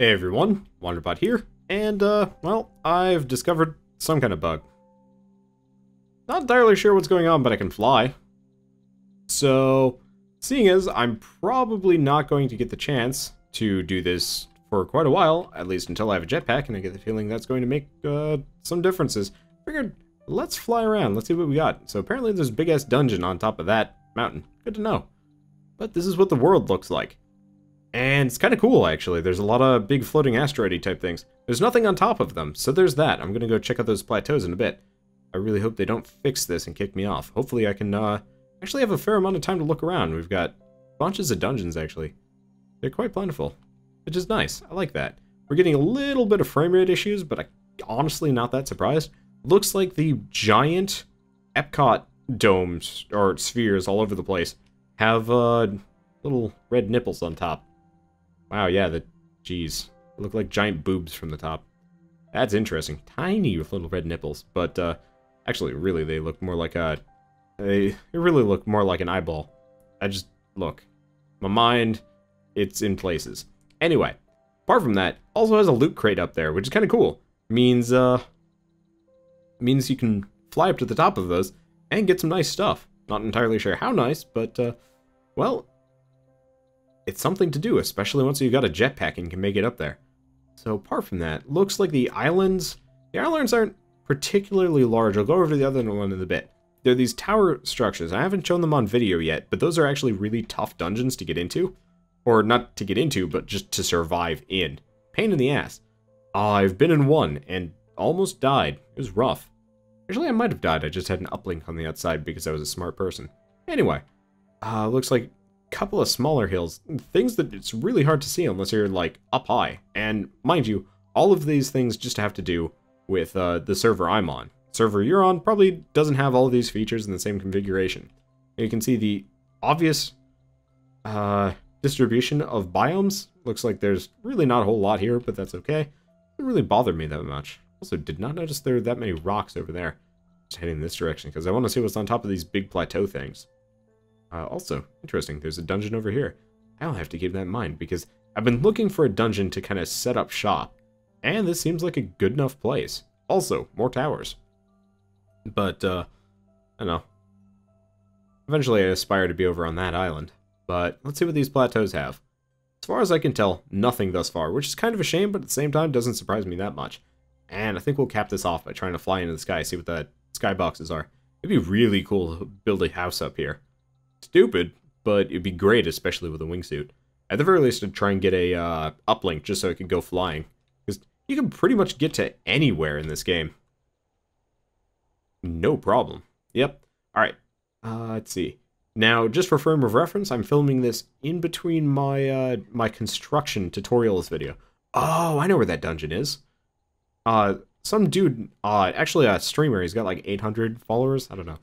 Hey everyone, Wanderbot here, and well, I've discovered some kind of bug. Not entirely sure what's going on, but I can fly. So, seeing as I'm probably not going to get the chance to do this for quite a while, at least until I have a jetpack, and I get the feeling that's going to make some differences, figured, let's fly around, let's see what we got. So apparently there's a big-ass dungeon on top of that mountain. Good to know. But this is what the world looks like. And it's kind of cool, actually. There's a lot of big floating asteroid-y type things. There's nothing on top of them, so there's that. I'm going to go check out those plateaus in a bit. I really hope they don't fix this and kick me off. Hopefully I can actually have a fair amount of time to look around. We've got bunches of dungeons, actually. They're quite plentiful, which is nice. I like that. We're getting a little bit of frame rate issues, but I'm honestly not that surprised. Looks like the giant Epcot domes, or spheres all over the place, have little red nipples on top. Wow, yeah, geez. They look like giant boobs from the top. That's interesting. Tiny with little red nipples. But, actually, really, they look more like they really look more like an eyeball. Look. My mind, it's in places. Anyway, apart from that, also has a loot crate up there, which is kind of cool. Means you can fly up to the top of those and get some nice stuff. Not entirely sure how nice, but, well, it's something to do, especially once you've got a jetpack and can make it up there. So apart from that, looks like the islands aren't particularly large. I'll go over to the other one in a bit. They're these tower structures. I haven't shown them on video yet, but those are actually really tough dungeons to get into. Or not to get into, but just to survive in. Pain in the ass. I've been in one and almost died. It was rough. Actually, I might have died. I just had an uplink on the outside because I was a smart person. Anyway, looks like couple of smaller hills, things that it's really hard to see unless you're like up high. And mind you, all of these things just have to do with the server I'm on. Server you're on probably doesn't have all of these features in the same configuration. And you can see the obvious distribution of biomes. Looks like there's really not a whole lot here, but that's okay. It doesn't really bother me that much. Also, did not notice there are that many rocks over there. Just heading in this direction because I want to see what's on top of these big plateau things. Also, interesting, there's a dungeon over here. I'll have to keep that in mind, because I've been looking for a dungeon to kind of set up shop, and this seems like a good enough place. Also, more towers. But, I don't know. Eventually I aspire to be over on that island, but let's see what these plateaus have. As far as I can tell, nothing thus far, which is kind of a shame, but at the same time doesn't surprise me that much. And I think we'll cap this off by trying to fly into the sky, see what the skyboxes are. It'd be really cool to build a house up here. Stupid, but it'd be great, especially with a wingsuit. At the very least, I'd try and get a uplink just so I could go flying. Because you can pretty much get to anywhere in this game. No problem. Yep. Alright. Let's see. Now, just for frame of reference, I'm filming this in between my my construction tutorials video. Oh, I know where that dungeon is. Some dude, actually a streamer, he's got like 800 followers, I don't know.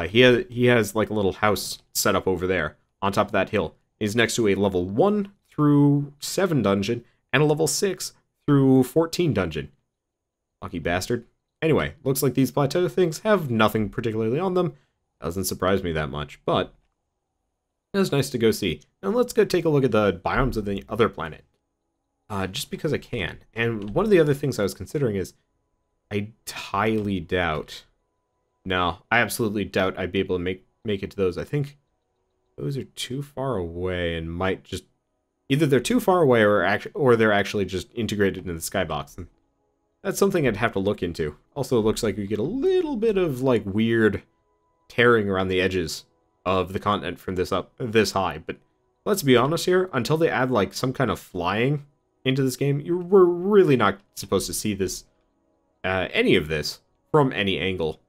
He has like a little house set up over there on top of that hill. He's next to a level 1 through 7 dungeon and a level 6 through 14 dungeon. Lucky bastard. Anyway, looks like these plateau things have nothing particularly on them. Doesn't surprise me that much, but it was nice to go see. Now let's go take a look at the biomes of the other planet. Just because I can. And one of the other things I was considering is I highly doubt... No, I absolutely doubt I'd be able to make it to those. I think those are too far away and might just... Either they're too far away or they're actually just integrated into the skybox. And that's something I'd have to look into. Also, it looks like we get a little bit of, like, weird tearing around the edges of the continent from this high. But let's be honest here, until they add, like, some kind of flying into this game, we're really not supposed to see this, any of this, from any angle.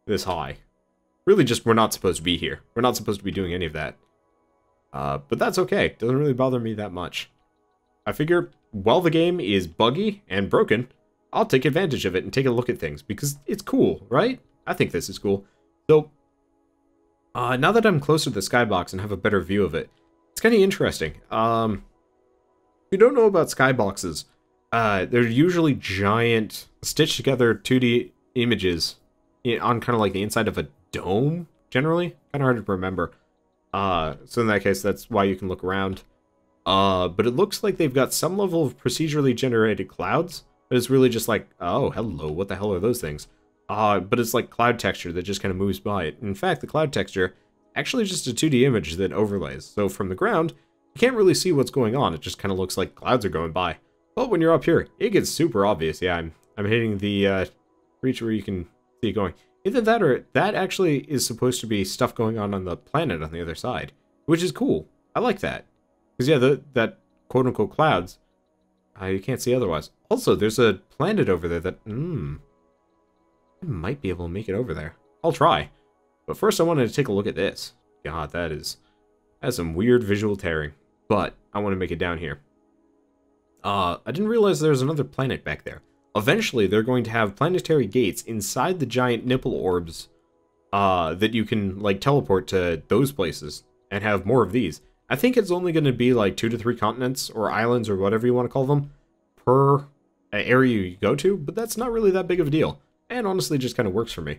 This high. Really just, we're not supposed to be here. We're not supposed to be doing any of that. But that's okay. Doesn't really bother me that much. I figure, while the game is buggy and broken, I'll take advantage of it and take a look at things, because it's cool, right? I think this is cool. So, now that I'm closer to the skybox and have a better view of it, it's kind of interesting. If you don't know about skyboxes, they're usually giant, stitched together 2D images on kind of like the inside of a dome, generally. Kind of hard to remember. So in that case, that's why you can look around. But it looks like they've got some level of procedurally generated clouds, but it's really just like, oh, hello, what the hell are those things? But it's like cloud texture that just kind of moves by it. In fact, the cloud texture actually just a 2D image that overlays. So from the ground, you can't really see what's going on. It just kind of looks like clouds are going by. But when you're up here, it gets super obvious. Yeah, I'm hitting the reach where you can see it going. Either that or that actually is supposed to be stuff going on the planet on the other side, which is cool. I like that. Because yeah, that quote-unquote clouds, you can't see otherwise. Also, there's a planet over there that, I might be able to make it over there. I'll try. But first I wanted to take a look at this. God, that's some weird visual tearing. But I want to make it down here. I didn't realize there was another planet back there. Eventually, they're going to have planetary gates inside the giant nipple orbs that you can, like, teleport to those places and have more of these. I think it's only going to be, like, 2 to 3 continents or islands or whatever you want to call them per area you go to, but that's not really that big of a deal. And honestly, just kind of works for me.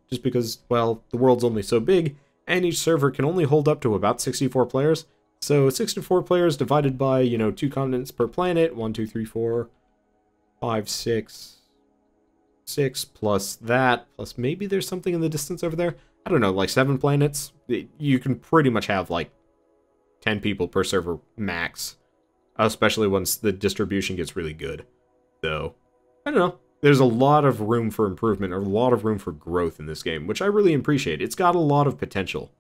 Just because, well, the world's only so big, and each server can only hold up to about 64 players. So 64 players divided by, you know, 2 continents per planet. 1, 2, 3, 4, 5, 6. 6 plus that, plus maybe there's something in the distance over there. I don't know, like 7 planets. You can pretty much have, like, 10 people per server max. Especially once the distribution gets really good. So, I don't know. There's a lot of room for improvement, or a lot of room for growth in this game, which I really appreciate. It's got a lot of potential.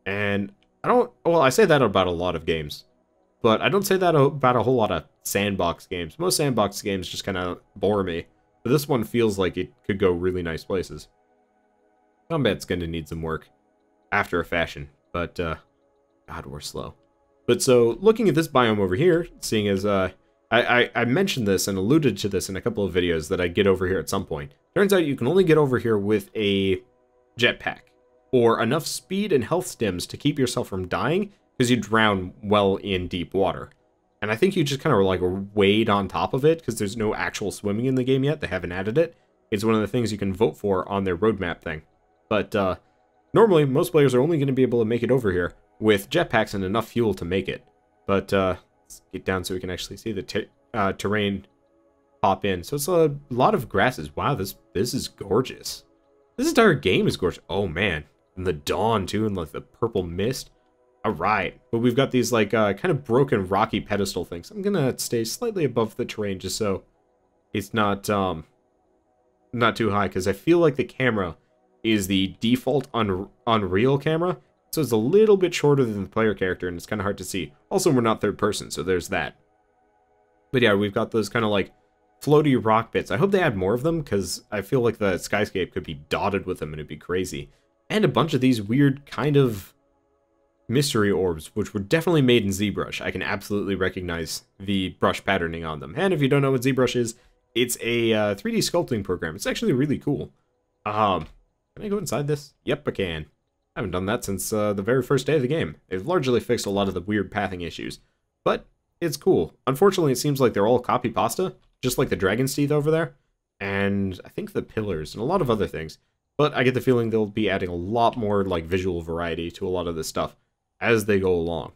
And I say that about a lot of games, but I don't say that about a whole lot of sandbox games. Most sandbox games just kind of bore me, but this one feels like it could go really nice places. Combat's going to need some work after a fashion, but, God, we're slow. But so, looking at this biome over here, seeing as, I mentioned this and alluded to this in a couple of videos that I'd get over here at some point. Turns out you can only get over here with a jetpack, or enough speed and health stims to keep yourself from dying, because you drown well in deep water. And I think you just kind of like wade on top of it, because there's no actual swimming in the game yet, they haven't added it. It's one of the things you can vote for on their roadmap thing. But normally, most players are only going to be able to make it over here with jetpacks and enough fuel to make it. But, let's get down so we can actually see the terrain pop in. So it's a lot of grasses. Wow, this is gorgeous. This entire game is gorgeous. Oh, man. And the dawn, too, and like the purple mist. All right. But we've got these, like, kind of broken rocky pedestal things. I'm going to stay slightly above the terrain just so it's not too high, because I feel like the camera is the default Unreal camera. So it's a little bit shorter than the player character, and it's kind of hard to see. Also, we're not third person, so there's that. But yeah, we've got those kind of like floaty rock bits. I hope they add more of them, because I feel like the skyscape could be dotted with them, and it'd be crazy. And a bunch of these weird kind of mystery orbs, which were definitely made in ZBrush. I can absolutely recognize the brush patterning on them. And if you don't know what ZBrush is, it's a 3D sculpting program. It's actually really cool. Can I go inside this? Yep, I can. I haven't done that since the very first day of the game. They've largely fixed a lot of the weird pathing issues, but it's cool. Unfortunately, it seems like they're all copy pasta, just like the dragon's teeth over there, and I think the pillars and a lot of other things. But I get the feeling they'll be adding a lot more like visual variety to a lot of this stuff as they go along.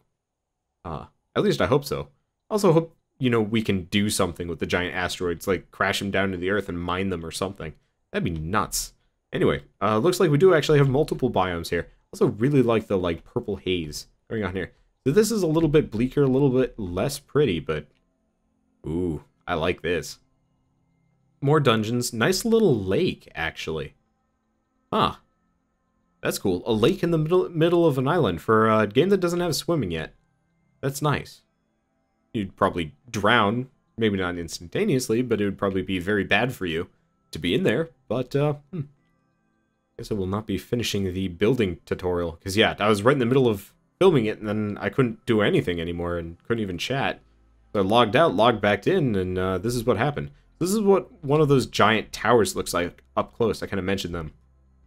At least I hope so. Also hope, you know, we can do something with the giant asteroids, like crash them down to the earth and mine them or something. That'd be nuts. Anyway, looks like we do actually have multiple biomes here. Also really like the, like, purple haze going on here. So this is a little bit bleaker, a little bit less pretty, but... Ooh, I like this. More dungeons. Nice little lake, actually. Huh. That's cool. A lake in the middle of an island for a game that doesn't have swimming yet. That's nice. You'd probably drown. Maybe not instantaneously, but it would probably be very bad for you to be in there. But, guess I will not be finishing the building tutorial, because yeah, I was right in the middle of filming it, and then I couldn't do anything anymore, and couldn't even chat. So I logged out, logged back in, and this is what happened. This is what one of those giant towers looks like up close. I kind of mentioned them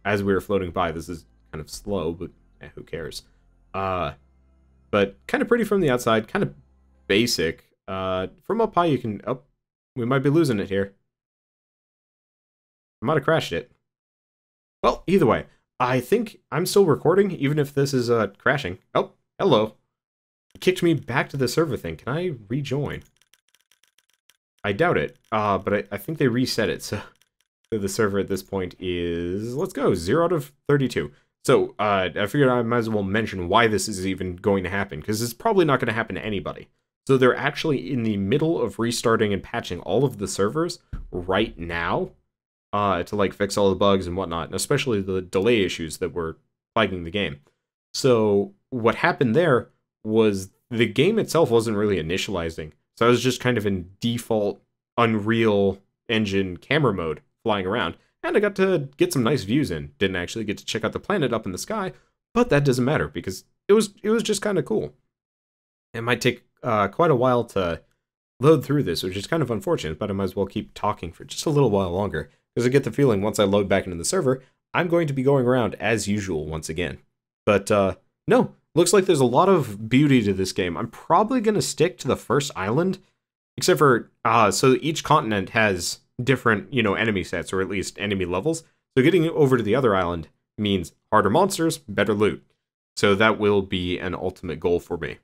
as we were floating by. This is kind of slow, but who cares? But kind of pretty from the outside, kind of basic. From up high you can... Oh, we might be losing it here. I might have crashed it. Well, either way, I think I'm still recording, even if this is crashing. Oh, hello. It kicked me back to the server thing. Can I rejoin? I doubt it, but I think they reset it, so the server at this point is, let's go, 0 out of 32. So, I figured I might as well mention why this is even going to happen, because it's probably not going to happen to anybody. So they're actually in the middle of restarting and patching all of the servers right now, to, like, fix all the bugs and whatnot, and especially the delay issues that were plaguing the game. So, what happened there was the game itself wasn't really initializing. So I was just kind of in default Unreal Engine camera mode, flying around, and I got to get some nice views in. Didn't actually get to check out the planet up in the sky, but that doesn't matter because it was just kind of cool. It might take quite a while to load through this, which is kind of unfortunate, but I might as well keep talking for just a little while longer, because I get the feeling once I load back into the server, I'm going to be going around as usual once again. But no, looks like there's a lot of beauty to this game. I'm probably going to stick to the first island, except for, so each continent has different, enemy sets, or at least enemy levels. So getting over to the other island means harder monsters, better loot. So that will be an ultimate goal for me.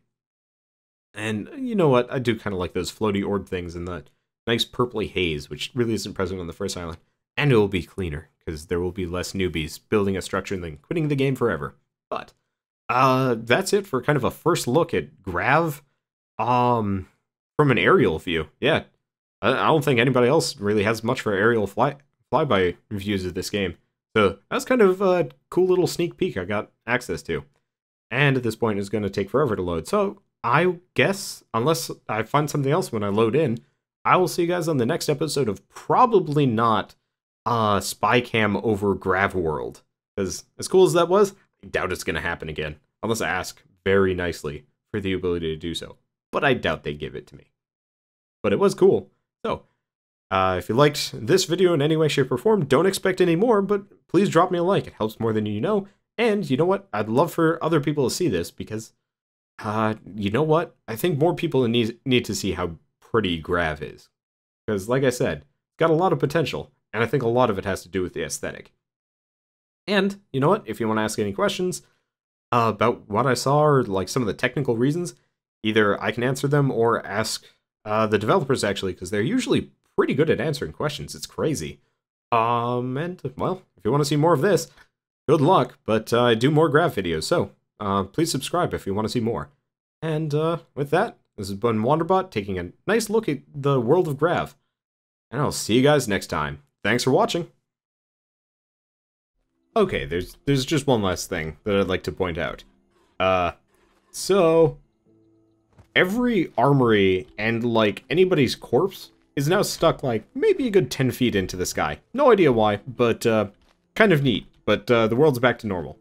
And you know what? I do kind of like those floaty orb things and the nice purpley haze, which really isn't present on the first island. And it will be cleaner, because there will be less newbies building a structure and then quitting the game forever. But that's it for kind of a first look at Grav from an aerial view. Yeah, I don't think anybody else really has much for aerial flyby views of this game. So that's kind of a cool little sneak peek I got access to. And at this point, it's going to take forever to load. So I guess, unless I find something else when I load in, I will see you guys on the next episode of probably not Spy Cam over Grav World. Because as cool as that was, I doubt it's going to happen again. Unless I ask very nicely for the ability to do so. But I doubt they give it to me. But it was cool. So, if you liked this video in any way, shape, or form, don't expect any more, but please drop me a like. It helps more than you know. And you know what? I'd love for other people to see this because, you know what? I think more people need to see how pretty Grav is. Because, like I said, it's got a lot of potential, and I think a lot of it has to do with the aesthetic. And, you know what? If you want to ask any questions about what I saw or like some of the technical reasons, either I can answer them or ask the developers, actually, because they're usually pretty good at answering questions. It's crazy. And, well, if you want to see more of this, good luck, but I do more Grav videos, so please subscribe if you want to see more. And with that, this has been Wanderbot taking a nice look at the world of Grav. And I'll see you guys next time. Thanks for watching. Okay, there's just one last thing that I'd like to point out. So every armory and, like, anybody's corpse is now stuck, like, maybe a good 10 feet into the sky. No idea why, but, kind of neat. But, the world's back to normal.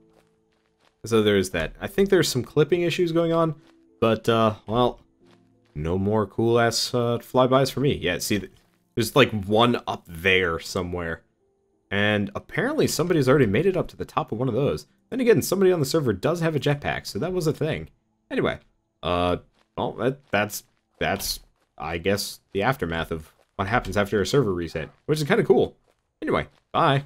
So there's that. I think there's some clipping issues going on, but, well, no more cool-ass, flybys for me. Yeah, see, there's, like, one up there somewhere. And apparently somebody's already made it up to the top of one of those. Then again, somebody on the server does have a jetpack, so that was a thing. Anyway, well, that's I guess, the aftermath of what happens after a server reset, which is kind of cool. Anyway, bye.